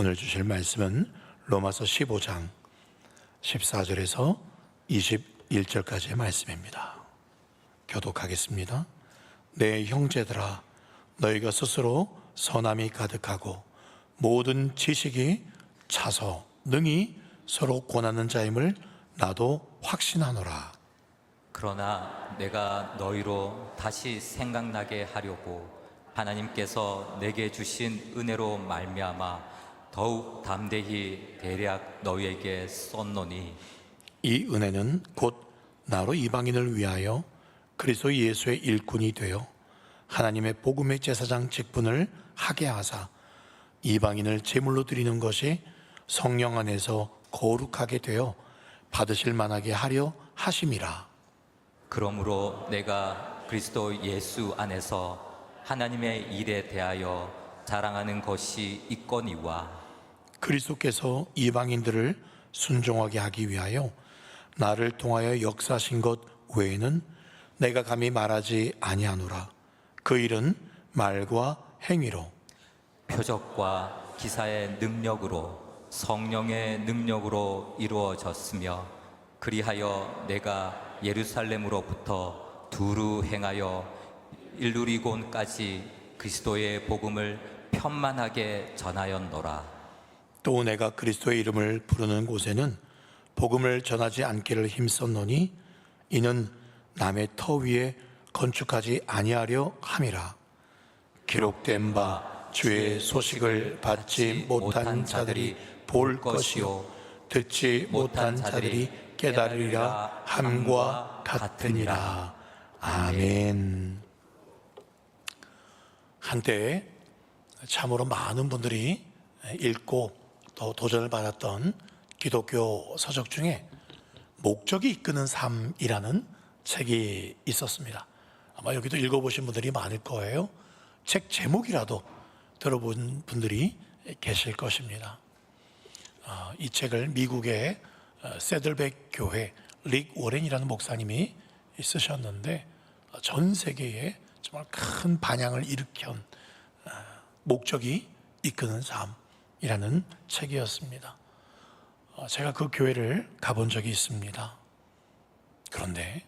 오늘 주실 말씀은 로마서 15장 14절에서 21절까지의 말씀입니다. 교독하겠습니다. 내 형제들아, 너희가 스스로 선함이 가득하고 모든 지식이 차서 능히 서로 권하는 자임을 나도 확신하노라. 그러나 내가 너희로 다시 생각나게 하려고 하나님께서 내게 주신 은혜로 말미암아 더욱 담대히 대략 너희에게 썼노니, 이 은혜는 곧 나로 이방인을 위하여 그리스도 예수의 일꾼이 되어 하나님의 복음의 제사장 직분을 하게 하사 이방인을 제물로 드리는 것이 성령 안에서 거룩하게 되어 받으실 만하게 하려 하심이라. 그러므로 내가 그리스도 예수 안에서 하나님의 일에 대하여 자랑하는 것이 있거니와, 그리스도께서 이방인들을 순종하게 하기 위하여 나를 통하여 역사하신 것 외에는 내가 감히 말하지 아니하노라. 그 일은 말과 행위로 표적과 기사의 능력으로 성령의 능력으로 이루어졌으며, 그리하여 내가 예루살렘으로부터 두루 행하여 일루리곤까지 그리스도의 복음을 편만하게 전하였노라. 또 내가 그리스도의 이름을 부르는 곳에는 복음을 전하지 않기를 힘썼노니 이는 남의 터 위에 건축하지 아니하려 함이라. 기록된 바 주의 소식을 받지 못한 자들이 볼 것이요 듣지 못한 자들이 깨달으리라 함과 같으니라. 아멘. 한때 참으로 많은 분들이 읽고 또 도전을 받았던 기독교 서적 중에 목적이 이끄는 삶이라는 책이 있었습니다. 아마 여기도 읽어보신 분들이 많을 거예요. 책 제목이라도 들어본 분들이 계실 것입니다. 이 책을 미국의 세들백 교회 릭 워렌이라는 목사님이 쓰셨는데 전 세계에 정말 큰 반향을 일으킨 목적이 이끄는 삶이라는 책이었습니다. 제가 그 교회를 가본 적이 있습니다. 그런데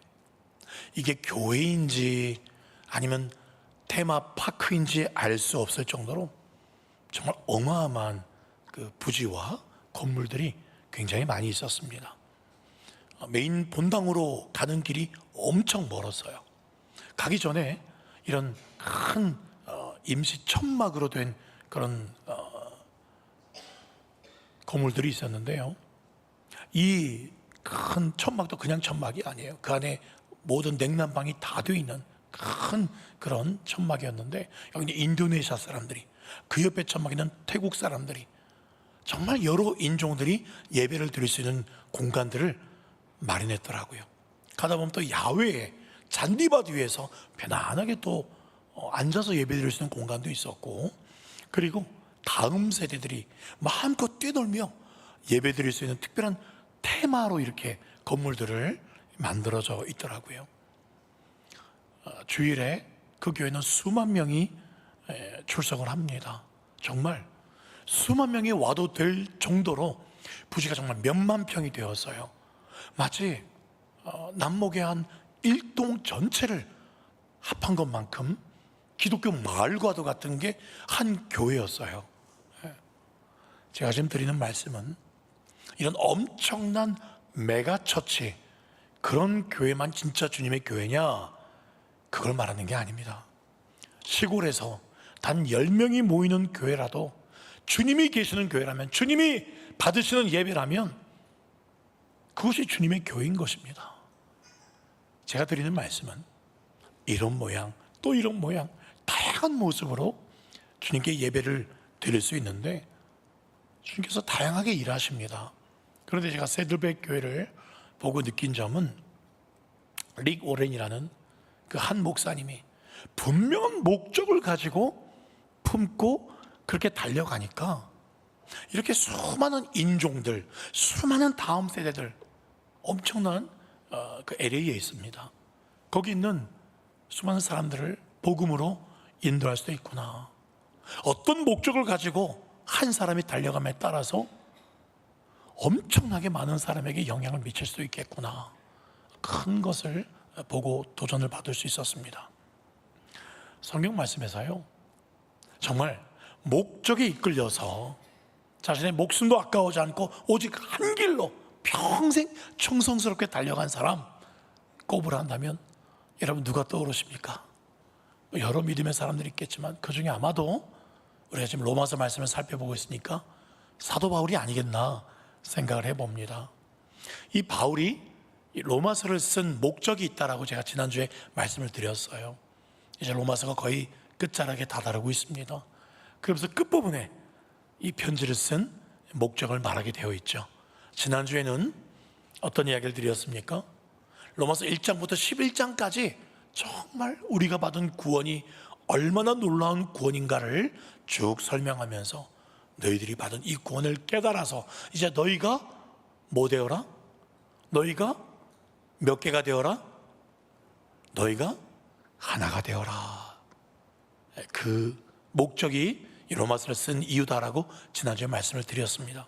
이게 교회인지 아니면 테마파크인지 알 수 없을 정도로 정말 어마어마한 그 부지와 건물들이 굉장히 많이 있었습니다. 메인 본당으로 가는 길이 엄청 멀었어요. 가기 전에 이런 큰 임시 천막으로 된 그런 건물들이 있었는데요. 이 큰 천막도 그냥 천막이 아니에요. 그 안에 모든 냉난방이 다 되어 있는 큰 그런 천막이었는데, 여기 인도네시아 사람들이, 그 옆에 천막에는 태국 사람들이, 정말 여러 인종들이 예배를 드릴 수 있는 공간들을 마련했더라고요. 가다 보면 또 야외에 잔디밭 위에서 편안하게 또 앉아서 예배 드릴 수 있는 공간도 있었고, 그리고 다음 세대들이 마음껏 뛰놀며 예배 드릴 수 있는 특별한 테마로 이렇게 건물들을 만들어져 있더라고요. 주일에 그 교회는 수만 명이 출석을 합니다. 정말 수만 명이 와도 될 정도로 부지가 정말 몇만 평이 되었어요. 마치 남목의 한 일동 전체를 합한 것만큼 기독교 마을과도 같은 게 한 교회였어요. 제가 지금 드리는 말씀은 이런 엄청난 메가처치, 그런 교회만 진짜 주님의 교회냐, 그걸 말하는 게 아닙니다. 시골에서 단 10명이 모이는 교회라도, 주님이 계시는 교회라면, 주님이 받으시는 예배라면 그것이 주님의 교회인 것입니다. 제가 드리는 말씀은 이런 모양 또 이런 모양 다양한 모습으로 주님께 예배를 드릴 수 있는데, 주님께서 다양하게 일하십니다. 그런데 제가 세들백 교회를 보고 느낀 점은, 릭 오렌이라는 그 한 목사님이 분명한 목적을 가지고 품고 그렇게 달려가니까 이렇게 수많은 인종들, 수많은 다음 세대들, 엄청난 그 LA에 있습니다. 거기 있는 수많은 사람들을 복음으로 인도할 수도 있구나. 어떤 목적을 가지고 한 사람이 달려감에 따라서 엄청나게 많은 사람에게 영향을 미칠 수 있겠구나, 큰 것을 보고 도전을 받을 수 있었습니다. 성경 말씀에서요, 정말 목적에 이끌려서 자신의 목숨도 아까워하지 않고 오직 한 길로 평생 충성스럽게 달려간 사람 꼽으라 한다면 여러분 누가 떠오르십니까? 여러 믿음의 사람들이 있겠지만 그 중에 아마도 우리가 지금 로마서 말씀을 살펴보고 있으니까 사도 바울이 아니겠나 생각을 해봅니다. 이 바울이 이 로마서를 쓴 목적이 있다라고 제가 지난주에 말씀을 드렸어요. 이제 로마서가 거의 끝자락에 다다르고 있습니다. 그러면서 끝부분에 이 편지를 쓴 목적을 말하게 되어 있죠. 지난주에는 어떤 이야기를 드렸습니까? 로마서 1장부터 11장까지 정말 우리가 받은 구원이 얼마나 놀라운 구원인가를 쭉 설명하면서 너희들이 받은 이 구원을 깨달아서 이제 너희가 뭐 되어라? 너희가 몇 개가 되어라? 너희가 하나가 되어라. 그 목적이 이 로마서를 쓴 이유다라고 지난주에 말씀을 드렸습니다.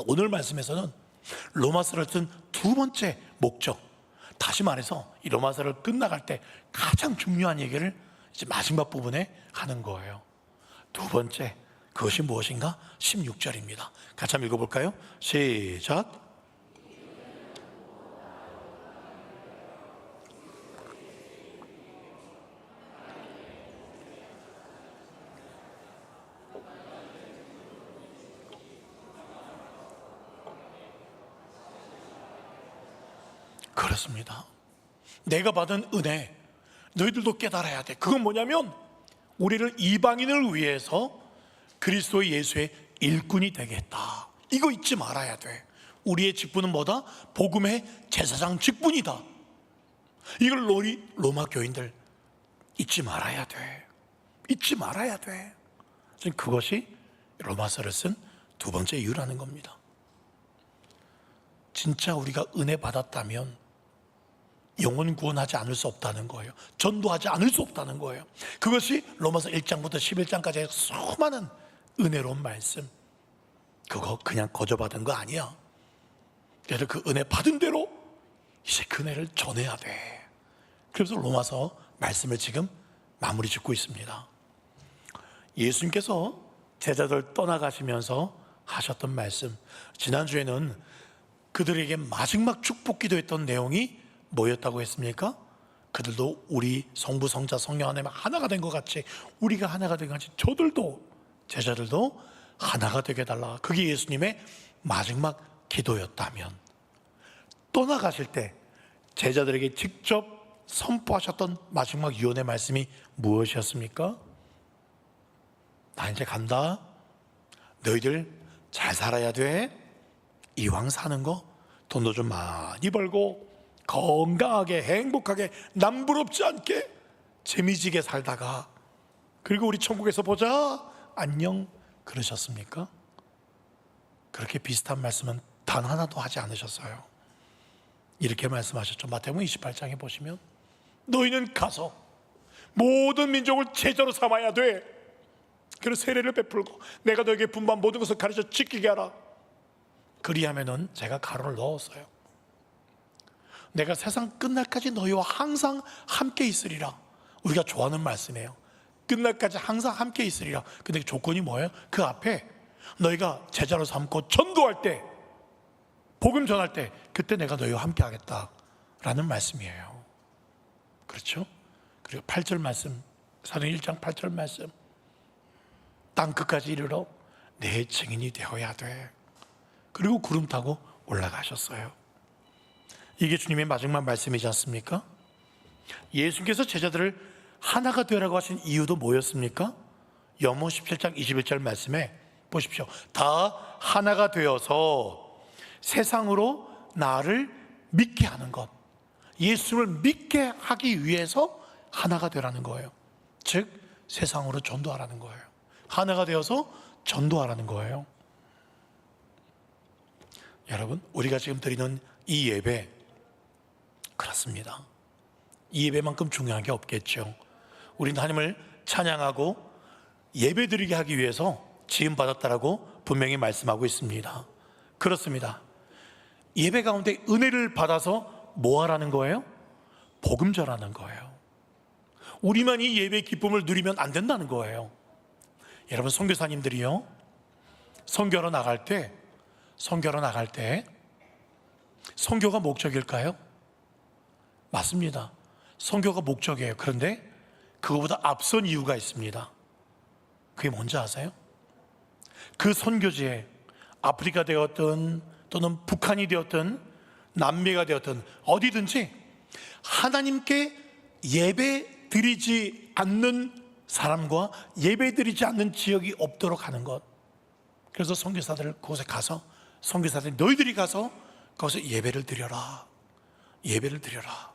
오늘 말씀에서는 로마서를 쓴 두 번째 목적, 다시 말해서 이 로마서를 끝나갈 때 가장 중요한 얘기를 이제 마지막 부분에 하는 거예요. 두 번째, 그것이 무엇인가? 16절입니다. 같이 한번 읽어볼까요? 시작. 그렇습니다. 내가 받은 은혜 너희들도 깨달아야 돼. 그건 뭐냐면 우리를 이방인을 위해서 그리스도 예수의 일꾼이 되게 했다. 이거 잊지 말아야 돼. 우리의 직분은 뭐다? 복음의 제사장 직분이다. 이걸 우리 로마 교인들 잊지 말아야 돼. 잊지 말아야 돼. 그것이 로마서를 쓴 두 번째 이유라는 겁니다. 진짜 우리가 은혜 받았다면 영혼 구원하지 않을 수 없다는 거예요. 전도하지 않을 수 없다는 거예요. 그것이 로마서 1장부터 11장까지의 수많은 은혜로운 말씀, 그거 그냥 거저받은 거 아니야. 그래서 그 은혜 받은 대로 이제 그 은혜를 전해야 돼. 그래서 로마서 말씀을 지금 마무리 짓고 있습니다. 예수님께서 제자들 떠나가시면서 하셨던 말씀, 지난주에는 그들에게 마지막 축복 기도했던 내용이 뭐였다고 했습니까? 그들도 우리 성부, 성자, 성령 안에 하나가 된 것 같이, 우리가 하나가 된 것 같이 저들도, 제자들도 하나가 되게 해달라. 그게 예수님의 마지막 기도였다면, 떠나가실 때 제자들에게 직접 선포하셨던 마지막 유언의 말씀이 무엇이었습니까? 나 이제 간다. 너희들 잘 살아야 돼. 이왕 사는 거 돈도 좀 많이 벌고 건강하게 행복하게 남부럽지 않게 재미지게 살다가 그리고 우리 천국에서 보자. 안녕. 그러셨습니까? 그렇게 비슷한 말씀은 단 하나도 하지 않으셨어요. 이렇게 말씀하셨죠. 마태복음 28장에 보시면 너희는 가서 모든 민족을 제자로 삼아야 돼. 그래서 세례를 베풀고 내가 너에게 분부한 모든 것을 가르쳐 지키게 하라. 그리하면은 제가 가로를 넣었어요. 내가 세상 끝날까지 너희와 항상 함께 있으리라. 우리가 좋아하는 말씀이에요. 끝날까지 항상 함께 있으리라. 근데 조건이 뭐예요? 그 앞에 너희가 제자로 삼고 전도할 때, 복음 전할 때, 그때 내가 너희와 함께 하겠다라는 말씀이에요. 그렇죠? 그리고 8절 말씀, 사도행 1장 8절 말씀, 땅 끝까지 이르러 내 증인이 되어야 돼. 그리고 구름 타고 올라가셨어요. 이게 주님의 마지막 말씀이지 않습니까? 예수께서 제자들을 하나가 되라고 하신 이유도 뭐였습니까? 염호 17장 21절 말씀에 보십시오. 다 하나가 되어서 세상으로 나를 믿게 하는 것, 예수를 믿게 하기 위해서 하나가 되라는 거예요. 즉 세상으로 전도하라는 거예요. 하나가 되어서 전도하라는 거예요. 여러분, 우리가 지금 드리는 이 예배, 그렇습니다. 이 예배만큼 중요한 게 없겠죠. 우리는 하나님을 찬양하고 예배 드리게 하기 위해서 지음받았다라고 분명히 말씀하고 있습니다. 그렇습니다. 예배 가운데 은혜를 받아서 뭐 하라는 거예요? 복음 전하는 거예요. 우리만 이 예배의 기쁨을 누리면 안 된다는 거예요. 여러분, 선교사님들이요, 선교로 나갈 때 선교가 목적일까요? 맞습니다. 선교가 목적이에요. 그런데 그거보다 앞선 이유가 있습니다. 그게 뭔지 아세요? 그 선교지에 아프리카 되었든 또는 북한이 되었든 남미가 되었든 어디든지 하나님께 예배 드리지 않는 사람과 예배 드리지 않는 지역이 없도록 하는 것. 그래서 선교사들 그곳에 가서, 선교사들 너희들이 가서 거기서 예배를 드려라. 예배를 드려라.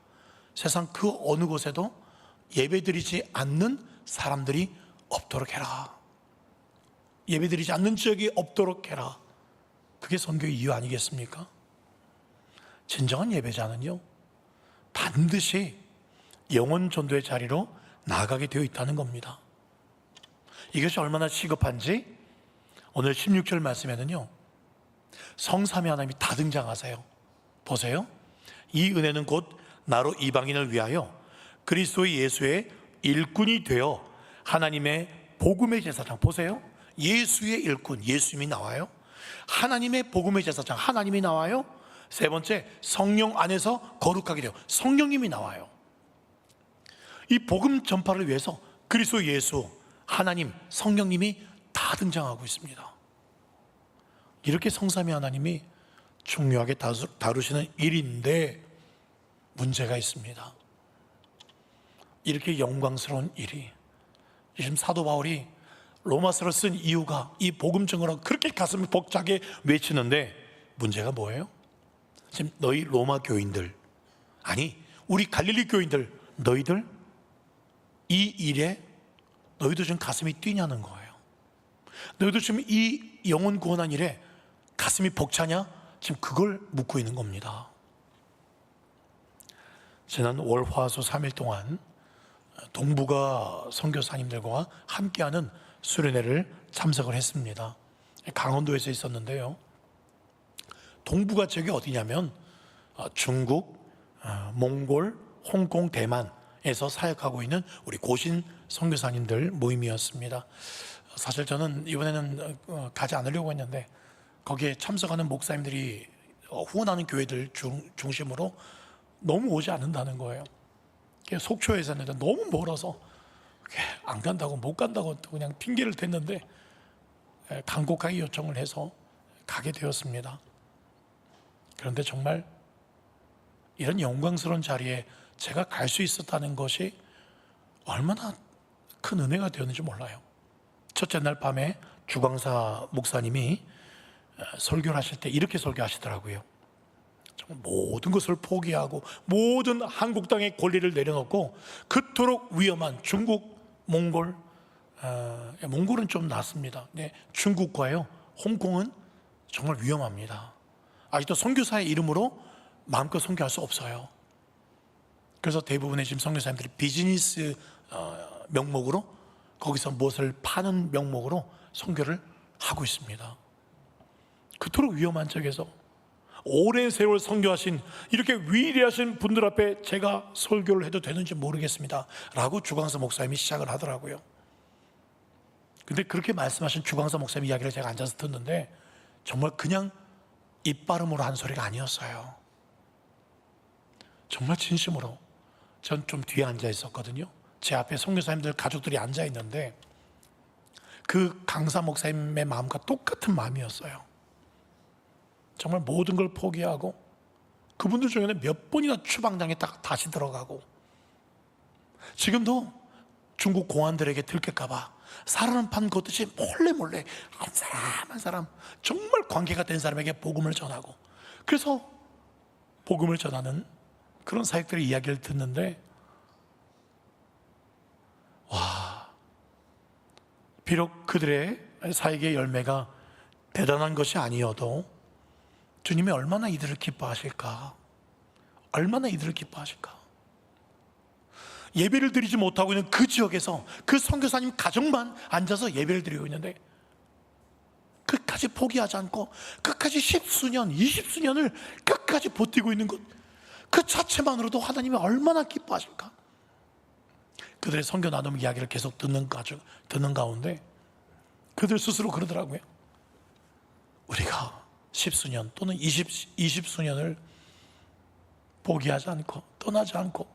세상 그 어느 곳에도 예배 드리지 않는 사람들이 없도록 해라. 예배 드리지 않는 지역이 없도록 해라. 그게 선교의 이유 아니겠습니까? 진정한 예배자는요, 반드시 영혼 전도의 자리로 나아가게 되어 있다는 겁니다. 이것이 얼마나 시급한지 오늘 16절 말씀에는요, 성삼위 하나님이 다 등장하세요. 보세요. 이 은혜는 곧 나로 이방인을 위하여 그리스도 예수의 일꾼이 되어 하나님의 복음의 제사장. 보세요. 예수의 일꾼, 예수님이 나와요. 하나님의 복음의 제사장, 하나님이 나와요. 세 번째, 성령 안에서 거룩하게 돼요. 성령님이 나와요. 이 복음 전파를 위해서 그리스도 예수, 하나님, 성령님이 다 등장하고 있습니다. 이렇게 성삼위 하나님이 중요하게 다루시는 일인데 문제가 있습니다. 이렇게 영광스러운 일이, 지금 사도 바울이 로마서를 쓴 이유가 이 복음 증거라고 그렇게 가슴이 벅차게 외치는데 문제가 뭐예요? 지금 너희 로마 교인들, 아니 우리 갈릴리 교인들, 너희들 이 일에 너희도 지금 가슴이 뛰냐는 거예요. 너희도 지금 이 영혼 구원한 일에 가슴이 벅차냐? 지금 그걸 묻고 있는 겁니다. 지난 월, 화, 수 3일 동안 동북아 선교사님들과 함께하는 수련회를 참석을 했습니다. 강원도에서 있었는데요, 동북아 지역이 어디냐면 중국, 몽골, 홍콩, 대만에서 사역하고 있는 우리 고신 선교사님들 모임이었습니다. 사실 저는 이번에는 가지 않으려고 했는데 거기에 참석하는 목사님들이 후원하는 교회들 중심으로 너무 오지 않는다는 거예요. 속초에서 했는데 너무 멀어서 안 간다고, 못 간다고 그냥 핑계를 댔는데 간곡하게 요청을 해서 가게 되었습니다. 그런데 정말 이런 영광스러운 자리에 제가 갈 수 있었다는 것이 얼마나 큰 은혜가 되었는지 몰라요. 첫째 날 밤에 주광사 목사님이 설교를 하실 때 이렇게 설교하시더라고요. 정말 모든 것을 포기하고 모든 한국 땅의 권리를 내려놓고 그토록 위험한 중국, 몽골, 몽골은 좀 낫습니다. 네, 중국과요, 홍콩은 정말 위험합니다. 아직도 선교사의 이름으로 마음껏 선교할 수 없어요. 그래서 대부분의 지금 선교사님들이 비즈니스 명목으로 거기서 무엇을 파는 명목으로 선교를 하고 있습니다. 그토록 위험한 쪽에서 오랜 세월 선교하신 이렇게 위대하신 분들 앞에 제가 설교를 해도 되는지 모르겠습니다 라고 주광사 목사님이 시작을 하더라고요. 근데 그렇게 말씀하신 주광사 목사님 이야기를 제가 앉아서 듣는데 정말 그냥 입바름으로 한 소리가 아니었어요. 정말 진심으로. 전 좀 뒤에 앉아 있었거든요. 제 앞에 선교사님들 가족들이 앉아 있는데 그 강사 목사님의 마음과 똑같은 마음이었어요. 정말 모든 걸 포기하고 그분들 중에는 몇 번이나 추방당에 다시 들어가고 지금도 중국 공안들에게 들킬까봐 살아는 판 걷듯이 몰래 한 사람 한 사람 정말 관계가 된 사람에게 복음을 전하고, 그래서 복음을 전하는 그런 사역들의 이야기를 듣는데 와, 비록 그들의 사역의 열매가 대단한 것이 아니어도 주님이 얼마나 이들을 기뻐하실까, 얼마나 이들을 기뻐하실까. 예배를 드리지 못하고 있는 그 지역에서 그 선교사님 가정만 앉아서 예배를 드리고 있는데 끝까지 포기하지 않고 끝까지 10수년, 20수년을 끝까지 버티고 있는 것, 그 자체만으로도 하나님이 얼마나 기뻐하실까. 그들의 선교 나눔 이야기를 계속 듣는 가운데 그들 스스로 그러더라고요. 우리가 10수년 또는 20수년을 포기하지 않고 떠나지 않고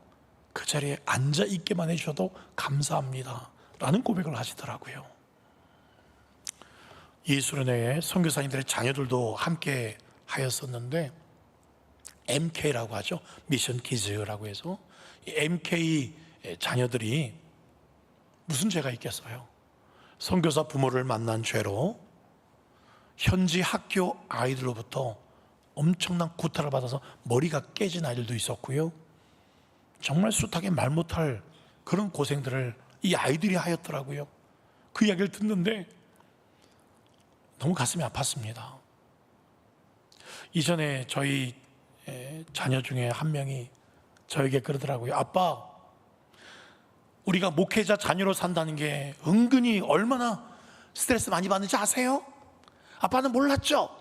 그 자리에 앉아 있게만 해주셔도 감사합니다 라는 고백을 하시더라고요. 이 수련회에 선교사님들의 자녀들도 함께 하였었는데, MK라고 하죠. 미션 키즈라고 해서 이 MK 자녀들이 무슨 죄가 있겠어요? 선교사 부모를 만난 죄로 현지 학교 아이들로부터 엄청난 구타를 받아서 머리가 깨진 아이들도 있었고요. 정말 숱하게 말 못할 그런 고생들을 이 아이들이 하였더라고요. 그 이야기를 듣는데 너무 가슴이 아팠습니다. 이전에 저희 자녀 중에 한 명이 저에게 그러더라고요. 아빠, 우리가 목회자 자녀로 산다는 게 은근히 얼마나 스트레스 많이 받는지 아세요? 아빠는 몰랐죠?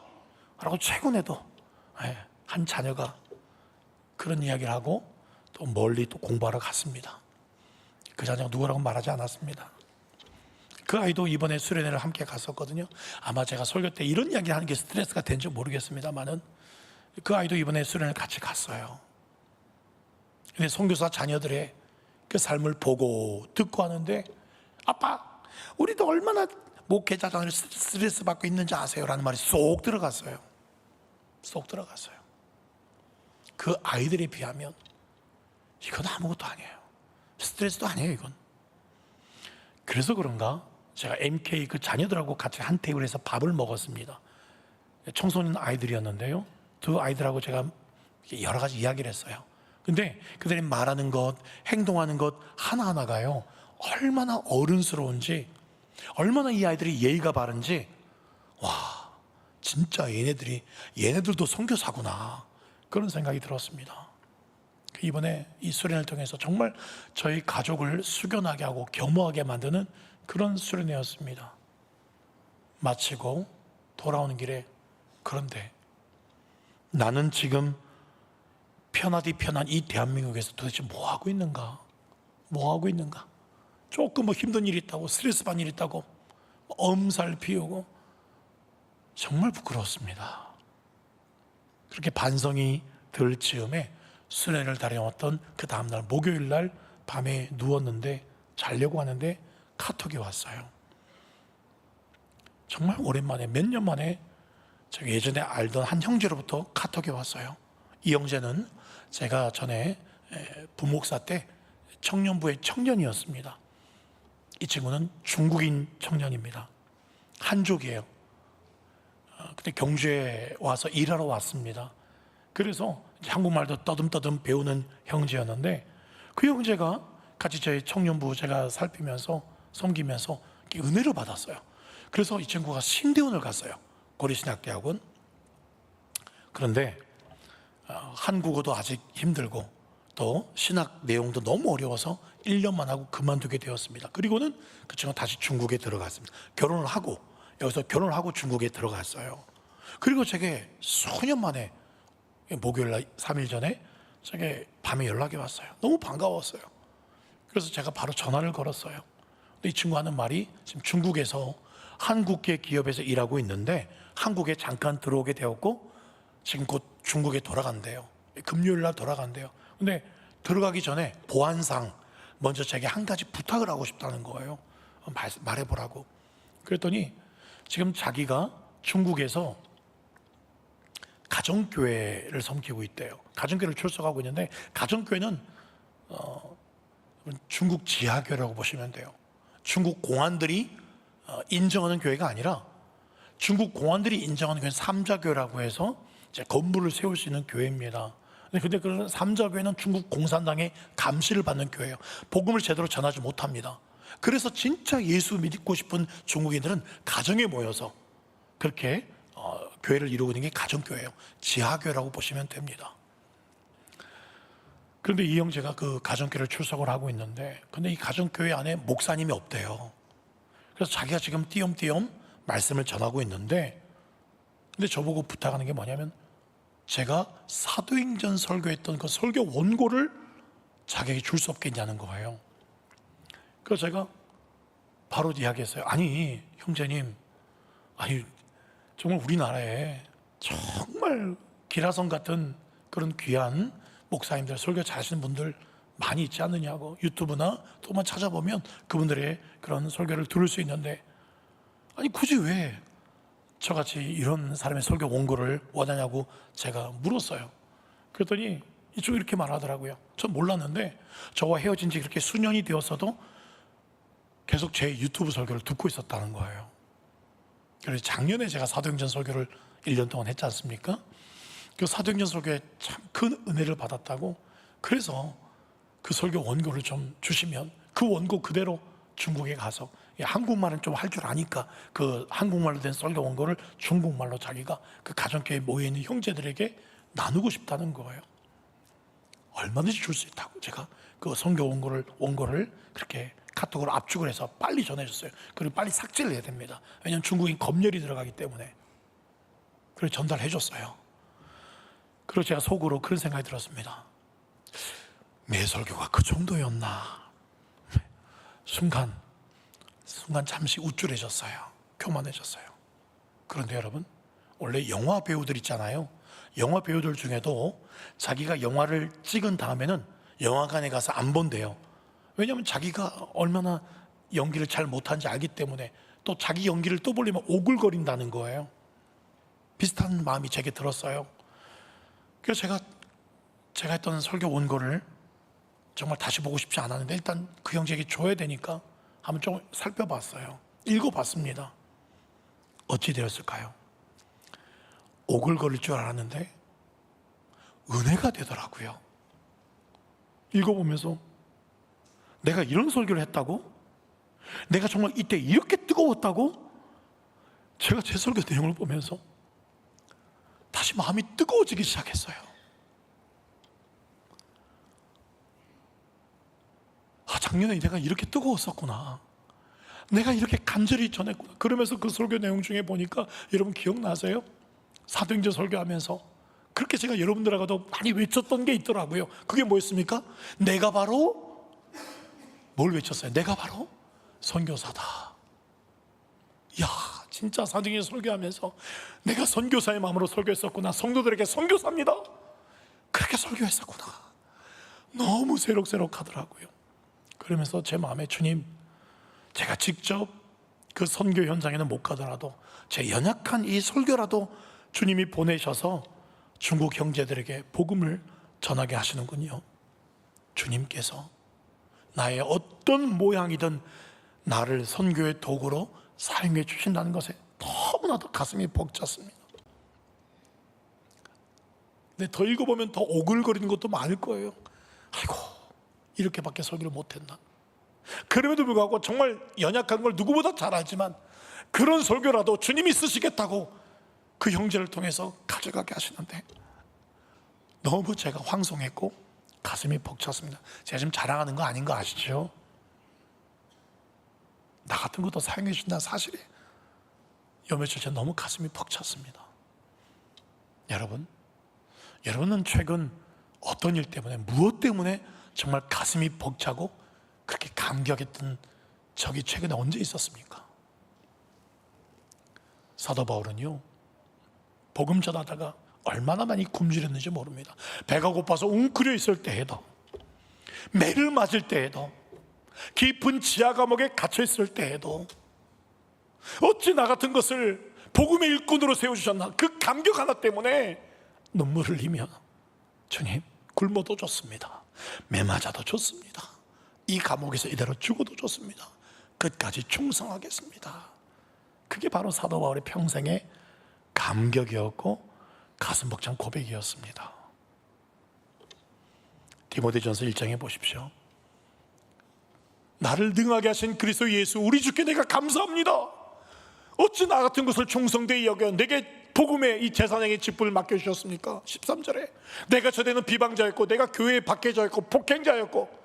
라고 최근에도 한 자녀가 그런 이야기를 하고 또 멀리 또 공부하러 갔습니다. 그 자녀가 누구라고 말하지 않았습니다. 그 아이도 이번에 수련회를 함께 갔었거든요. 아마 제가 설교 때 이런 이야기 하는 게 스트레스가 된지 모르겠습니다만은 그 아이도 이번에 수련회를 같이 갔어요. 근데 선교사 자녀들의 그 삶을 보고 듣고 하는데, 아빠, 우리도 얼마나 목회자장을 스트레스 받고 있는지 아세요? 라는 말이 쏙 들어갔어요. 쏙 들어갔어요. 그 아이들에 비하면 이건 아무것도 아니에요. 스트레스도 아니에요, 이건. 그래서 그런가 제가 MK 그 자녀들하고 같이 한 테이블에서 밥을 먹었습니다. 청소년 아이들이었는데요. 두 아이들하고 제가 여러 가지 이야기를 했어요. 근데 그들이 말하는 것, 행동하는 것 하나하나가요, 얼마나 어른스러운지, 얼마나 이 아이들이 예의가 바른지, 와, 진짜 얘네들도 선교사구나, 그런 생각이 들었습니다. 이번에 이 수련을 통해서 정말 저희 가족을 숙연하게 하고 겸허하게 만드는 그런 수련회였습니다. 마치고 돌아오는 길에, 그런데 나는 지금 편하디 편한 이 대한민국에서 도대체 뭐 하고 있는가? 뭐 하고 있는가? 조금 뭐 힘든 일이 있다고, 스트레스 받는 일이 있다고 엄살 피우고, 정말 부끄러웠습니다. 그렇게 반성이 들 즈음에 수련회를 다녀왔던 그 다음날 목요일 날 밤에 누웠는데, 자려고 하는데 카톡이 왔어요. 정말 오랜만에, 몇 년 만에 제가 예전에 알던 한 형제로부터 카톡이 왔어요. 이 형제는 제가 전에 부목사 때 청년부의 청년이었습니다. 이 친구는 중국인 청년입니다. 한족이에요. 그때 경주에 와서 일하러 왔습니다. 그래서 한국말도 떠듬떠듬 배우는 형제였는데, 그 형제가 같이 저희 청년부 제가 살피면서 섬기면서 은혜를 받았어요. 그래서 이 친구가 신대원을 갔어요. 고려신학대학원. 그런데 한국어도 아직 힘들고 또 신학 내용도 너무 어려워서 1년만 하고 그만두게 되었습니다. 그리고는 그 친구가 다시 중국에 들어갔습니다. 결혼을 하고, 여기서 결혼을 하고 중국에 들어갔어요. 그리고 제게 수년 만에 목요일 날 3일 전에 제게 밤에 연락이 왔어요. 너무 반가웠어요. 그래서 제가 바로 전화를 걸었어요. 근데 이 친구 하는 말이, 지금 중국에서 한국계 기업에서 일하고 있는데 한국에 잠깐 들어오게 되었고 지금 곧 중국에 돌아간대요. 금요일 날 돌아간대요. 근데 들어가기 전에 보안상 먼저 제게 한 가지 부탁을 하고 싶다는 거예요. 말해보라고. 그랬더니 지금 자기가 중국에서 가정교회를 섬기고 있대요. 가정교회를 출석하고 있는데, 가정교회는 중국 지하교회라고 보시면 돼요. 중국 공안들이 인정하는 교회가 아니라, 중국 공안들이 인정하는 교회는 삼자교회라고 해서 이제 건물을 세울 수 있는 교회입니다. 근데 그런 삼자교회는 중국 공산당의 감시를 받는 교회예요. 복음을 제대로 전하지 못합니다. 그래서 진짜 예수 믿고 싶은 중국인들은 가정에 모여서 그렇게 교회를 이루고 있는 게 가정교회예요. 지하교회라고 보시면 됩니다. 그런데 이 형제가 그 가정교회를 출석을 하고 있는데, 근데 이 가정교회 안에 목사님이 없대요. 그래서 자기가 지금 띄엄띄엄 말씀을 전하고 있는데, 근데 저보고 부탁하는 게 뭐냐면 제가 사도행전 설교했던 그 설교 원고를 자기에게 줄 수 없겠냐는 거예요. 그래서 제가 바로 이야기했어요. 아니 형제님, 아니 정말 우리나라에 정말 기라성 같은 그런 귀한 목사님들, 설교 잘하시는 분들 많이 있지 않느냐고. 유튜브나 또만 찾아보면 그분들의 그런 설교를 들을 수 있는데, 아니 굳이 왜 저같이 이런 사람의 설교 원고를 원하냐고 제가 물었어요. 그랬더니 이쪽이 이렇게 말하더라고요. 전 몰랐는데 저와 헤어진 지 그렇게 수년이 되었어도 계속 제 유튜브 설교를 듣고 있었다는 거예요. 그래서 작년에 제가 사도행전 설교를 1년 동안 했지 않습니까? 그 사도행전 설교에 참 큰 은혜를 받았다고. 그래서 그 설교 원고를 좀 주시면 그 원고 그대로 중국에 가서, 한국말은 좀 할 줄 아니까 그 한국말로 된 설교 원고를 중국말로 자기가 그 가정교회에 모여있는 형제들에게 나누고 싶다는 거예요. 얼마든지 줄 수 있다고 제가 그 선교 원고를 그렇게 카톡으로 압축을 해서 빨리 전해줬어요. 그리고 빨리 삭제를 해야 됩니다. 왜냐하면 중국인 검열이 들어가기 때문에. 그래서 전달해 줬어요. 그리고 제가 속으로 그런 생각이 들었습니다. 내 설교가 그 정도였나. 순간 잠시 우쭐해졌어요. 교만해졌어요. 그런데 여러분, 원래 영화 배우들 있잖아요. 영화 배우들 중에도 자기가 영화를 찍은 다음에는 영화관에 가서 안 본대요. 왜냐하면 자기가 얼마나 연기를 잘 못하는지 알기 때문에, 또 자기 연기를 또 보려면 오글거린다는 거예요. 비슷한 마음이 제게 들었어요. 그래서 제가 했던 설교 원고를 정말 다시 보고 싶지 않았는데 일단 그 형제에게 줘야 되니까 한번 좀 살펴봤어요. 읽어봤습니다. 어찌 되었을까요? 오글거릴 줄 알았는데 은혜가 되더라고요. 읽어보면서 내가 이런 설교를 했다고? 내가 정말 이때 이렇게 뜨거웠다고? 제가 제 설교 내용을 보면서 다시 마음이 뜨거워지기 시작했어요. 작년에 내가 이렇게 뜨거웠었구나. 내가 이렇게 간절히 전했구나. 그러면서 그 설교 내용 중에 보니까, 여러분 기억나세요? 사도행전 설교하면서 그렇게 제가 여러분들하고도 많이 외쳤던 게 있더라고요. 그게 뭐였습니까? 내가 바로 뭘 외쳤어요? 내가 바로 선교사다. 이야, 진짜 사도행전 설교하면서 내가 선교사의 마음으로 설교했었구나. 성도들에게 선교사입니다. 그렇게 설교했었구나. 너무 새록새록하더라고요. 그러면서 제 마음에, 주님, 제가 직접 그 선교 현장에는 못 가더라도 제 연약한 이 설교라도 주님이 보내셔서 중국 형제들에게 복음을 전하게 하시는군요. 주님께서 나의 어떤 모양이든 나를 선교의 도구로 사용해 주신다는 것에 너무나도 가슴이 벅찼습니다. 근데 더 읽어보면 더 오글거리는 것도 많을 거예요. 아이고, 이렇게밖에 설교를 못했나. 그럼에도 불구하고 정말 연약한 걸 누구보다 잘 알지만 그런 설교라도 주님이 쓰시겠다고 그 형제를 통해서 가져가게 하시는데 너무 제가 황송했고 가슴이 벅찼습니다. 제가 지금 자랑하는 거 아닌 거 아시죠? 나 같은 것도 사용해 준다는 사실에 요 며칠 제가 너무 가슴이 벅찼습니다. 여러분은 최근 어떤 일 때문에, 무엇 때문에 정말 가슴이 벅차고 그렇게 감격했던 적이 최근에 언제 있었습니까? 사도 바울은요, 복음 전하다가 얼마나 많이 굶주렸는지 모릅니다. 배가 고파서 웅크려 있을 때에도, 매를 맞을 때에도, 깊은 지하 감옥에 갇혀 있을 때에도 어찌 나 같은 것을 복음의 일꾼으로 세워주셨나. 그 감격 하나 때문에 눈물을 흘리며, 주님, 굶어도 좋습니다. 매 맞아도 좋습니다. 이 감옥에서 이대로 죽어도 좋습니다. 끝까지 충성하겠습니다. 그게 바로 사도 바울의 평생의 감격이었고 가슴 벅찬 고백이었습니다. 디모데전서 1장에 보십시오. 나를 능하게 하신 그리스도 예수 우리 주께 내가 감사합니다. 어찌 나 같은 것을 충성되이 여겨 내게 복음의 이 제사장의 직분을 맡겨주셨습니까? 13절에 내가 저대는 비방자였고 내가 교회에 박해자였고 폭행자였고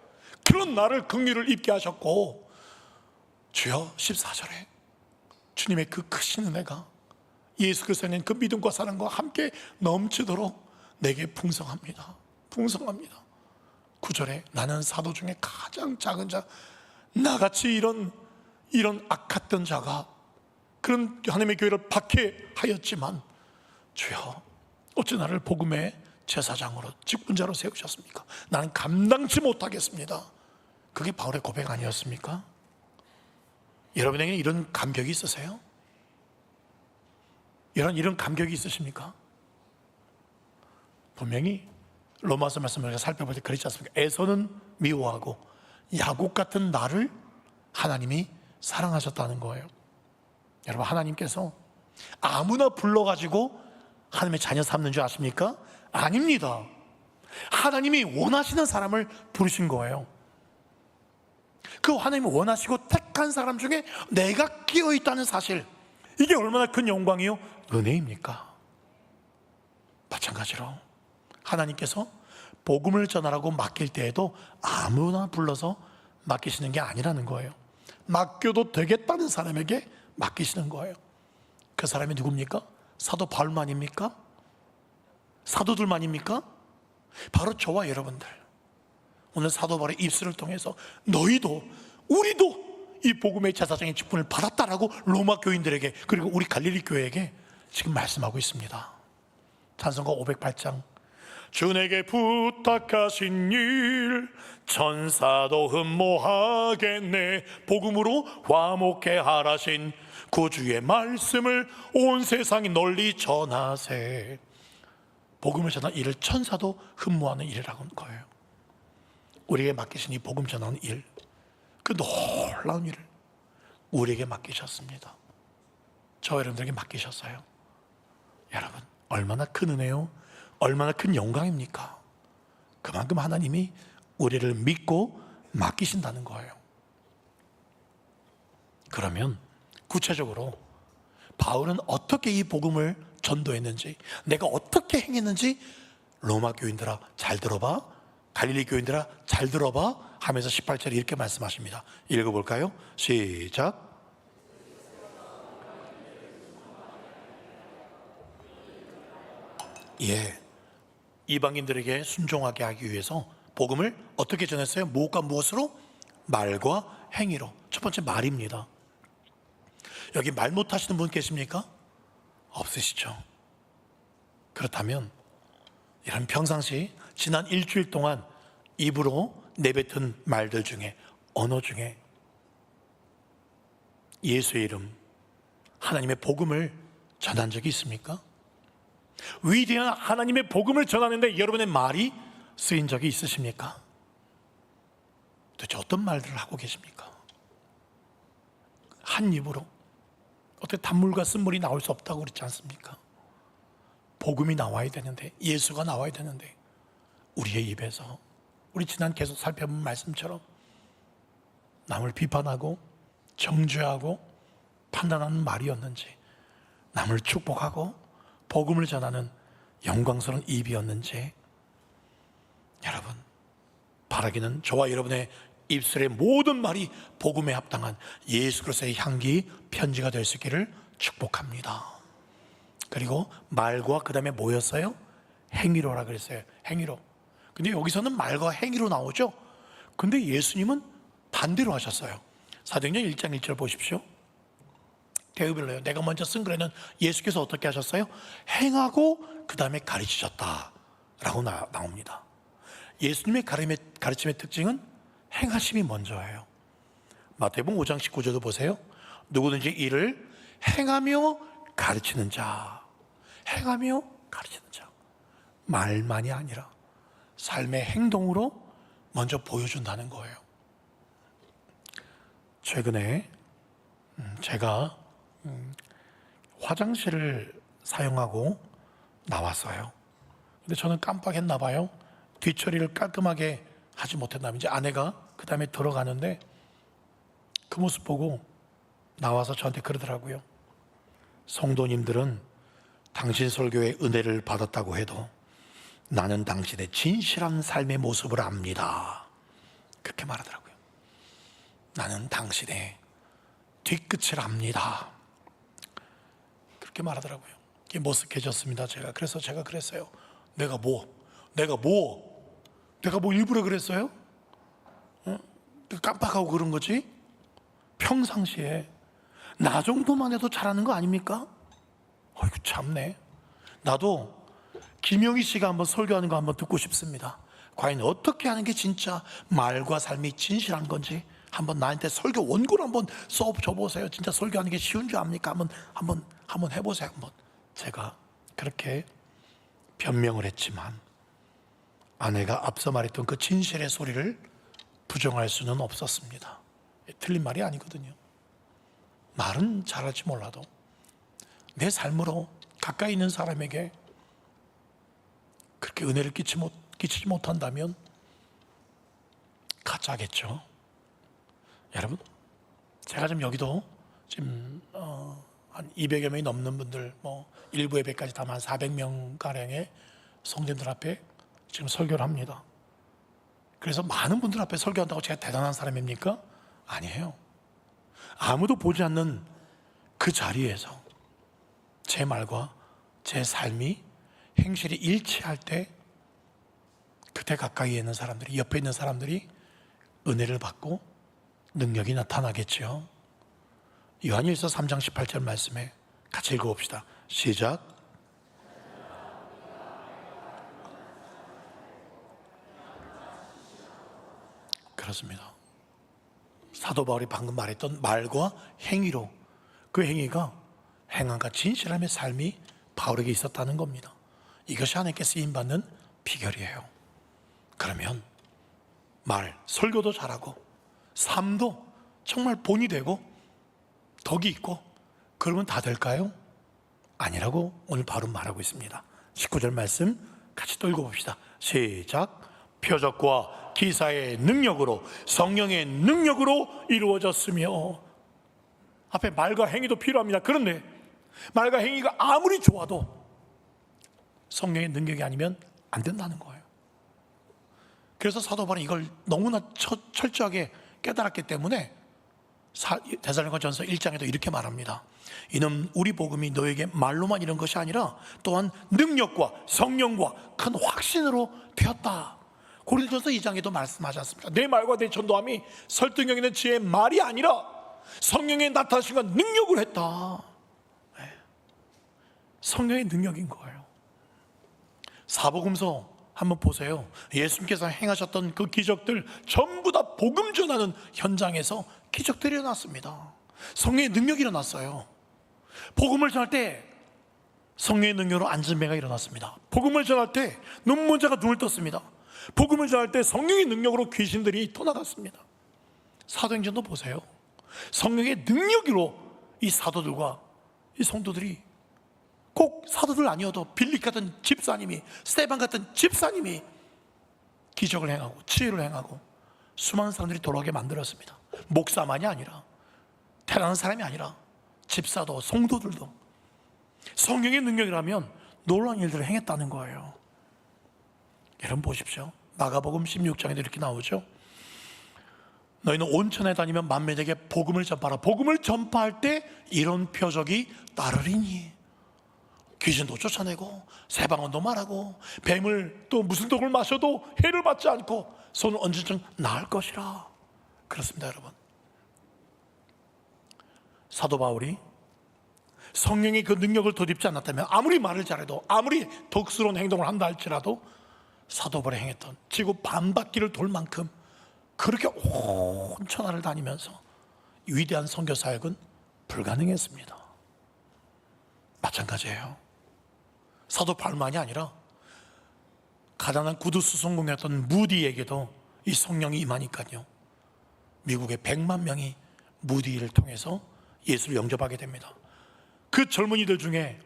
그런 나를 긍휼을 입게 하셨고, 주여 14절에 주님의 그 크신 은혜가 예수 그리스도의 그 믿음과 사랑과 함께 넘치도록 내게 풍성합니다. 풍성합니다. 9절에 나는 사도 중에 가장 작은 자, 나같이 이런 악했던 자가 그런 하나님의 교회를 박해하였지만 주여 어찌 나를 복음의 제사장으로 직분자로 세우셨습니까? 나는 감당치 못하겠습니다. 그게 바울의 고백 아니었습니까? 여러분에게 이런 감격이 있으세요? 이런 감격이 있으십니까? 분명히 로마서 말씀을 살펴볼 때 그렇지 않습니까? 에서는 미워하고 야곱 같은 나를 하나님이 사랑하셨다는 거예요. 여러분, 하나님께서 아무나 불러가지고 하나님의 자녀 삼는 줄 아십니까? 아닙니다. 하나님이 원하시는 사람을 부르신 거예요. 그 하나님이 원하시고 택한 사람 중에 내가 끼어있다는 사실, 이게 얼마나 큰 영광이요? 은혜입니까? 마찬가지로 하나님께서 복음을 전하라고 맡길 때에도 아무나 불러서 맡기시는 게 아니라는 거예요. 맡겨도 되겠다는 사람에게 맡기시는 거예요. 그 사람이 누굽니까? 사도 바울만입니까? 사도들만입니까? 바로 저와 여러분들. 오늘 사도 바울의 입술을 통해서 너희도 우리도 이 복음의 제사장의 직분을 받았다라고 로마 교인들에게, 그리고 우리 갈릴리 교회에게 지금 말씀하고 있습니다. 찬송가 508장, 주 내게 부탁하신 일 천사도 흠모하겠네. 복음으로 화목해 하라신 구주의 말씀을 온 세상에 널리 전하세. 복음을 전하는 일을 천사도 흠모하는 일이라고 하는 거예요. 우리에게 맡기신 이 복음 전하는 일, 그 놀라운 일을 우리에게 맡기셨습니다. 저 여러분들에게 맡기셨어요. 여러분, 얼마나 큰 은혜요, 얼마나 큰 영광입니까? 그만큼 하나님이 우리를 믿고 맡기신다는 거예요. 그러면 구체적으로 바울은 어떻게 이 복음을 전도했는지, 내가 어떻게 행했는지 로마 교인들아 잘 들어봐, 갈릴리 교인들아 잘 들어봐 하면서 18절에 이렇게 말씀하십니다. 읽어볼까요? 시작. 예, 이방인들에게 순종하게 하기 위해서 복음을 어떻게 전했어요? 무엇과 무엇으로? 말과 행위로. 첫 번째 말입니다. 여기 말 못하시는 분 계십니까? 없으시죠? 그렇다면 이런 평상시 지난 일주일 동안 입으로 내뱉은 말들 중에, 언어 중에 예수의 이름, 하나님의 복음을 전한 적이 있습니까? 위대한 하나님의 복음을 전하는데 여러분의 말이 쓰인 적이 있으십니까? 도대체 어떤 말들을 하고 계십니까? 한 입으로 어떻게 단물과 쓴물이 나올 수 없다고 그랬지 않습니까? 복음이 나와야 되는데, 예수가 나와야 되는데 우리의 입에서, 우리 지난 계속 살펴본 말씀처럼 남을 비판하고 정죄하고 판단하는 말이었는지, 남을 축복하고 복음을 전하는 영광스러운 입이었는지, 여러분, 바라기는 저와 여러분의 입술의 모든 말이 복음에 합당한 예수 그리스도의 향기 편지가 될 수 있기를 축복합니다. 그리고 말과 그 다음에 뭐였어요? 행위로라 그랬어요. 행위로. 근데 여기서는 말과 행위로 나오죠. 근데 예수님은 반대로 하셨어요. 사도행전 1장 1절 보십시오. 대우별로요. 내가 먼저 쓴 글에는 예수께서 어떻게 하셨어요? 행하고 그 다음에 가르치셨다 라고 나옵니다. 예수님의 가르침의 특징은 행하심이 먼저예요. 마태복음 5장 19절도 보세요. 누구든지 이를 행하며 가르치는 자, 행하며 가르치는 자. 말만이 아니라 삶의 행동으로 먼저 보여준다는 거예요. 최근에 제가 화장실을 사용하고 나왔어요. 근데 저는 깜빡했나 봐요. 뒷처리를 깔끔하게 하지 못했나 봐요. 이제 아내가 그 다음에 들어가는데 그 모습 보고 나와서 저한테 그러더라고요. 성도님들은 당신 설교의 은혜를 받았다고 해도 나는 당신의 진실한 삶의 모습을 압니다. 그렇게 말하더라고요. 나는 당신의 뒤끝을 압니다. 그렇게 말하더라고요. 이게 머쓱해졌습니다. 그래서 제가 그랬어요. 내가 뭐 일부러 그랬어요? 깜빡하고 그런 거지? 평상시에 나 정도만 해도 잘하는 거 아닙니까? 어이구 참네. 나도 김영희 씨가 한번 설교하는 거 한번 듣고 싶습니다. 과연 어떻게 하는 게 진짜 말과 삶이 진실한 건지 한번 나한테 설교 원고를 한번 써줘보세요. 진짜 설교하는 게 쉬운 줄 압니까? 한번 해보세요. 한번. 제가 그렇게 변명을 했지만 아내가 앞서 말했던 그 진실의 소리를 부정할 수는 없었습니다. 틀린 말이 아니거든요. 말은 잘할지 몰라도 내 삶으로 가까이 있는 사람에게 그렇게 은혜를 끼치지 못한다면 가짜겠죠. 여러분, 제가 지금 여기도 지금 한 200여 명이 넘는 분들, 일부 예배까지 다 한 400명 가량의 성도들 앞에 지금 설교를 합니다. 그래서 많은 분들 앞에 설교한다고 제가 대단한 사람입니까? 아니에요. 아무도 보지 않는 그 자리에서 제 말과 제 삶이 행실이 일치할 때 그때 가까이 있는 사람들이, 옆에 있는 사람들이 은혜를 받고 능력이 나타나겠죠. 요한일서 3장 18절 말씀에 같이 읽어봅시다. 시작. 그렇습니다. 사도 바울이 방금 말했던 말과 행위로 그 행위가 행함과 진실함의 삶이 바울에게 있었다는 겁니다. 이것이 하나님께 쓰임받는 비결이에요. 그러면 말, 설교도 잘하고 삶도 정말 본이 되고 덕이 있고 그러면 다 될까요? 아니라고 오늘 바로 말하고 있습니다. 19절 말씀 같이 또 읽어봅시다. 시작. 표적과 기사의 능력으로 성령의 능력으로 이루어졌으며 앞에 말과 행위도 필요합니다. 그런데 말과 행위가 아무리 좋아도 성령의 능력이 아니면 안 된다는 거예요. 그래서 사도 바울은 이걸 너무나 철저하게 깨달았기 때문에 데살로니가전서 1장에도 이렇게 말합니다. 이는 우리 복음이 너에게 말로만 이런 것이 아니라 또한 능력과 성령과 큰 확신으로 되었다. 고린도전서 2장에도 말씀하지 않습니까? 내 말과 내 전도함이 설득력 있는 지혜의 말이 아니라 성령의 나타나심과 능력을 했다. 성령의 능력인 거예요. 사복음서 한번 보세요. 예수님께서 행하셨던 그 기적들 전부 다 복음 전하는 현장에서 기적들이 일어났습니다. 성령의 능력이 일어났어요. 복음을 전할 때 성령의 능력으로 안전배가 일어났습니다. 복음을 전할 때 눈먼 자가 눈을 떴습니다. 복음을 전할 때 성령의 능력으로 귀신들이 떠나갔습니다. 사도행전도 보세요. 성령의 능력으로 이 사도들과 이 성도들이 꼭 사도들 아니어도 빌립 같은 집사님이, 스데반 같은 집사님이 기적을 행하고 치유를 행하고 수많은 사람들이 돌아오게 만들었습니다. 목사만이 아니라 대단한 사람이 아니라 집사도 성도들도 성령의 능력이라면 놀라운 일들을 행했다는 거예요. 여러분 보십시오. 마가복음 16장에도 이렇게 나오죠. 너희는 온천에 다니면 만민에게 복음을 전파하라. 복음을 전파할 때 이런 표적이 따르리니 귀신도 쫓아내고 세방언도 말하고 뱀을 또 무슨 독을 마셔도 해를 받지 않고 손을 언제쯤 나을 것이라. 그렇습니다, 여러분. 사도 바울이 성령의 그 능력을 덧입지 않았다면 아무리 말을 잘해도 아무리 덕스러운 행동을 한다 할지라도 사도 바울이 행했던 지구 반바퀴를 돌 만큼 그렇게 온 천하를 다니면서 위대한 선교 사역은 불가능했습니다. 마찬가지예요. 사도 바울만이 아니라 가난한 구두 수송공이었던 무디에게도 이 성령이 임하니까요, 미국의 100만 명이 무디를 통해서 예수를 영접하게 됩니다. 그 젊은이들 중에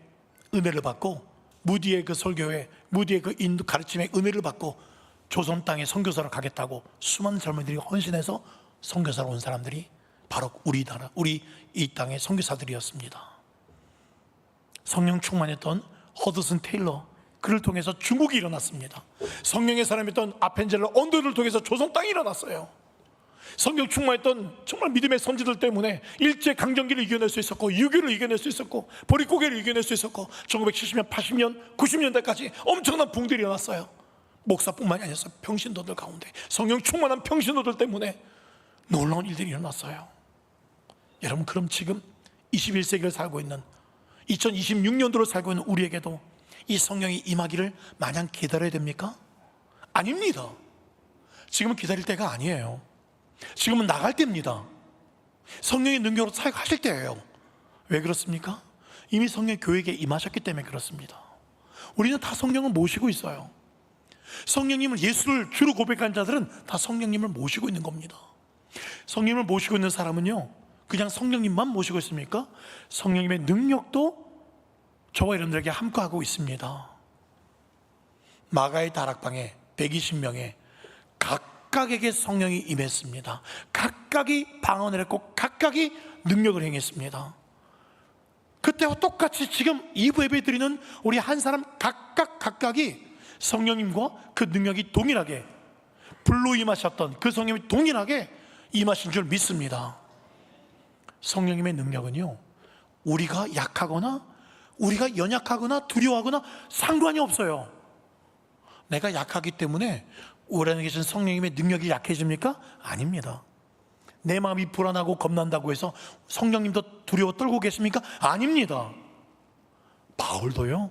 은혜를 받고 무디의 그 설교에, 무디의 그 인도 가르침에 은혜를 받고 조선 땅에 선교사로 가겠다고 수많은 젊은이들이 헌신해서 선교사로 온 사람들이 바로 우리 이 땅의 선교사들이었습니다. 성령 충만했던 허드슨 테일러, 그를 통해서 중국이 일어났습니다. 성령의 사람이었던 아펜젤러 언더를 통해서 조선 땅이 일어났어요. 성령 충만했던 정말 믿음의 선지들 때문에 일제 강점기를 이겨낼 수 있었고, 유교를 이겨낼 수 있었고, 보릿고개를 이겨낼 수 있었고, 1970년, 80년, 90년대까지 엄청난 붕들이 일어났어요. 목사뿐만이 아니었어요. 평신도들 가운데 성령 충만한 평신도들 때문에 놀라운 일들이 일어났어요. 여러분, 그럼 지금 21세기를 살고 있는, 2026년도를 살고 있는 우리에게도 이 성령이 임하기를 마냥 기다려야 됩니까? 아닙니다. 지금은 기다릴 때가 아니에요. 지금은 나갈 때입니다. 성령의 능력으로 사역하실 때예요. 왜 그렇습니까? 이미 성령이 교회에 임하셨기 때문에 그렇습니다. 우리는 다 성령을 모시고 있어요. 성령님을, 예수를 주로 고백한 자들은 다 성령님을 모시고 있는 겁니다. 성령님을 모시고 있는 사람은요, 그냥 성령님만 모시고 있습니까? 성령님의 능력도 저와 여러분들에게 함께하고 있습니다. 마가의 다락방에 120명의 각각에게 성령이 임했습니다. 각각이 방언을 했고 각각이 능력을 행했습니다. 그때와 똑같이 지금 2부 예배 드리는 우리 한 사람 각각이 성령님과 그 능력이 동일하게, 불로 임하셨던 그 성령이 동일하게 임하신 줄 믿습니다. 성령님의 능력은요, 우리가 약하거나 우리가 연약하거나 두려워하거나 상관이 없어요. 내가 약하기 때문에 우리 안에 계신 성령님의 능력이 약해집니까? 아닙니다. 내 마음이 불안하고 겁난다고 해서 성령님도 두려워 떨고 계십니까? 아닙니다. 바울도요,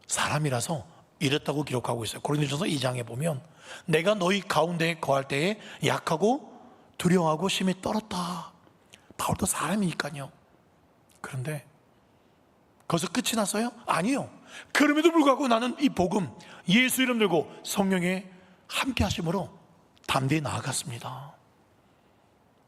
사람이라서 이랬다고 기록하고 있어요. 고린도전서 2장에 보면 내가 너희 가운데에 거할 때에 약하고 두려워하고 심히 떨었다. 바울도 사람이니까요. 그런데 거기서 끝이 났어요? 아니요. 그럼에도 불구하고 나는 이 복음, 예수 이름 들고 성령의 함께 하심으로 담대히 나아갔습니다.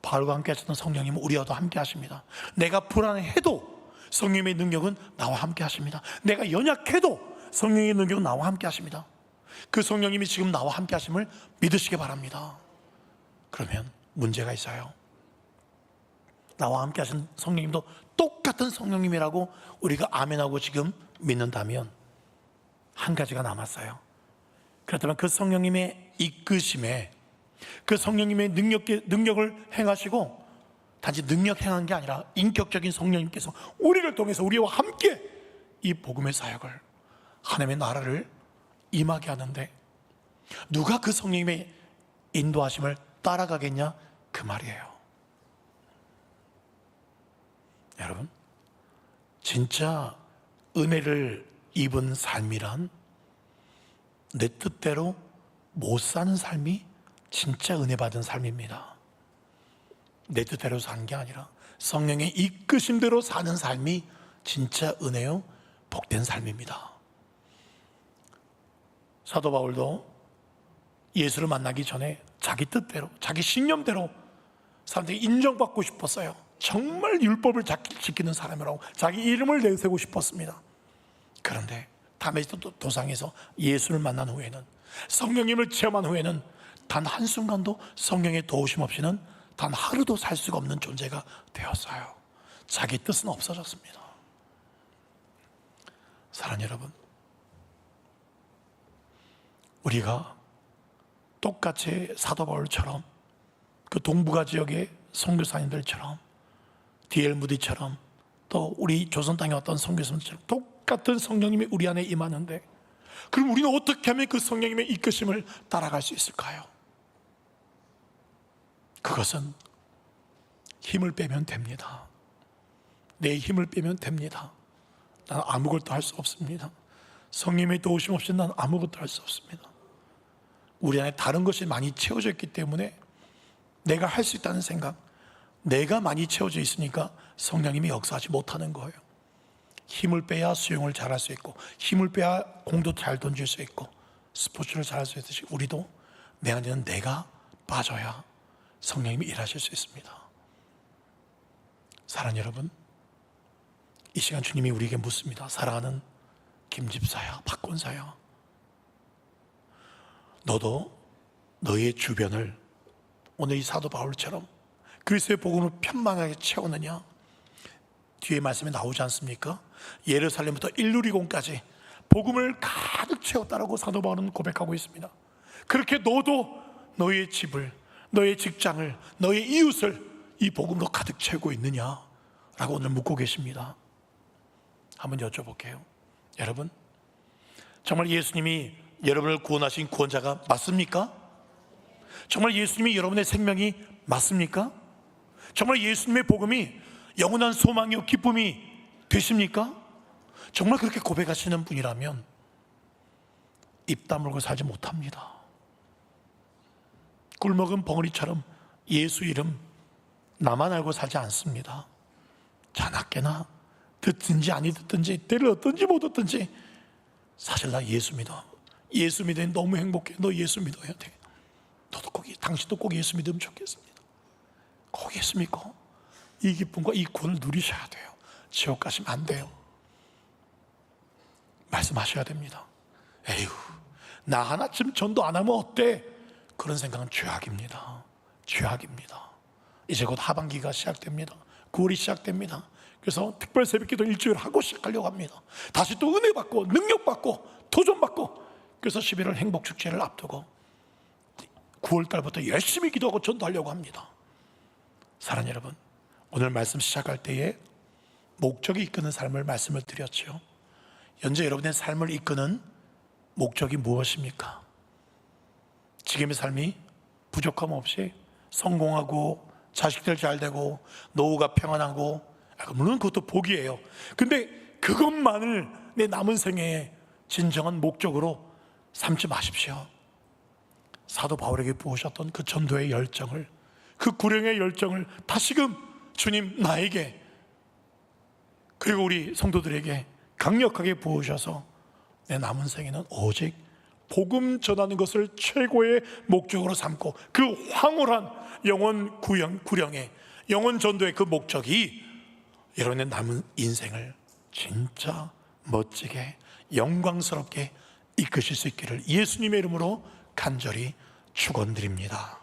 바울과 함께 하셨던 성령님은 우리와도 함께 하십니다. 내가 불안해도 성령의 능력은 나와 함께 하십니다. 내가 연약해도 성령의 능력은 나와 함께 하십니다. 그 성령님이 지금 나와 함께 하심을 믿으시기 바랍니다. 그러면 문제가 있어요. 나와 함께 하신 성령님도 똑같은 성령님이라고 우리가 아멘하고 지금 믿는다면 한 가지가 남았어요. 그렇다면 그 성령님의 이끄심에, 그 성령님의 능력을 행하시고, 단지 능력 행한 게 아니라 인격적인 성령님께서 우리를 통해서 우리와 함께 이 복음의 사역을, 하나님의 나라를 임하게 하는데 누가 그 성령님의 인도하심을 따라가겠냐, 그 말이에요. 여러분, 진짜 은혜를 입은 삶이란 내 뜻대로 못 사는 삶이 진짜 은혜 받은 삶입니다. 내 뜻대로 사는 게 아니라 성령의 이끄심대로 사는 삶이 진짜 은혜요, 복된 삶입니다. 사도 바울도 예수를 만나기 전에 자기 뜻대로, 자기 신념대로 사람들이 인정받고 싶었어요. 정말 율법을 지키는 사람이라고 자기 이름을 내세우고 싶었습니다. 그런데 다메섹 도상에서 예수를 만난 후에는, 성령님을 체험한 후에는 단 한순간도 성령의 도우심 없이는 단 하루도 살 수가 없는 존재가 되었어요. 자기 뜻은 없어졌습니다. 사랑하는 여러분, 우리가 똑같이 사도 바울처럼, 그 동북아 지역의 선교사님들처럼, D.L. 무디처럼, 또 우리 조선 땅에 왔던 선교사님들처럼 똑같은 성령님이 우리 안에 임하는데, 그럼 우리는 어떻게 하면 그 성령님의 이끄심을 따라갈 수 있을까요? 그것은 힘을 빼면 됩니다. 내 힘을 빼면 됩니다. 나는 아무것도 할 수 없습니다. 성령님의 도우심 없이 나는 아무것도 할 수 없습니다. 우리 안에 다른 것이 많이 채워져 있기 때문에 내가 할 수 있다는 생각, 내가 많이 채워져 있으니까 성령님이 역사하지 못하는 거예요. 힘을 빼야 수영을 잘할 수 있고, 힘을 빼야 공도 잘 던질 수 있고, 스포츠를 잘할 수 있듯이 우리도 내 안에는 내가 빠져야 성령님이 일하실 수 있습니다. 사랑하는 여러분, 이 시간 주님이 우리에게 묻습니다. 사랑하는 김집사야, 박권사야, 너도 너의 주변을 오늘 이 사도 바울처럼 그리스도의 복음을 편만하게 채우느냐? 뒤에 말씀에 나오지 않습니까? 예루살렘부터 일루리곤까지 복음을 가득 채웠다라고 사도 바울은 고백하고 있습니다. 그렇게 너도 너의 집을, 너의 직장을, 너의 이웃을 이 복음으로 가득 채우고 있느냐? 라고 오늘 묻고 계십니다. 한번 여쭤볼게요. 여러분, 정말 예수님이 여러분을 구원하신 구원자가 맞습니까? 정말 예수님이 여러분의 생명이 맞습니까? 정말 예수님의 복음이 영원한 소망이요 기쁨이 되십니까? 정말 그렇게 고백하시는 분이라면 입 다물고 살지 못합니다. 꿀먹은 벙어리처럼 예수 이름 나만 알고 살지 않습니다. 자나깨나 듣든지 아니 듣든지 때를 얻든지 못 얻든지 사실 나 예수 믿어. 예수 믿으니 너무 행복해. 너 예수 믿어야 돼. 너도 꼭, 당신도 꼭 예수 믿으면 좋겠습니다. 꼭 예수 믿고 이 기쁨과 이 구원을 누리셔야 돼요. 지옥 가시면 안 돼요. 말씀하셔야 됩니다. 에휴, 나 하나쯤 전도 안 하면 어때? 그런 생각은 죄악입니다. 죄악입니다. 이제 곧 하반기가 시작됩니다. 9월이 시작됩니다. 그래서 특별 새벽기도 일주일 하고 시작하려고 합니다. 다시 또 은혜 받고 능력 받고 도전 받고, 그래서 11월 행복축제를 앞두고 9월 달부터 열심히 기도하고 전도하려고 합니다. 사랑하는 여러분, 오늘 말씀 시작할 때에 목적이 이끄는 삶을 말씀을 드렸죠. 현재 여러분의 삶을 이끄는 목적이 무엇입니까? 지금의 삶이 부족함 없이 성공하고 자식들 잘 되고 노후가 평안하고, 물론 그것도 복이에요. 근데 그것만을 내 남은 생애의 진정한 목적으로 삼지 마십시오. 사도 바울에게 부으셨던 그 전도의 열정을, 그 구령의 열정을 다시금 주님 나에게, 그리고 우리 성도들에게 강력하게 부으셔서 내 남은 생애는 오직 복음 전하는 것을 최고의 목적으로 삼고, 그 황홀한 영혼 구령의 영혼 전도의 그 목적이 여러분의 남은 인생을 진짜 멋지게 영광스럽게 이끄실 수 있기를 예수님의 이름으로 간절히 축원드립니다.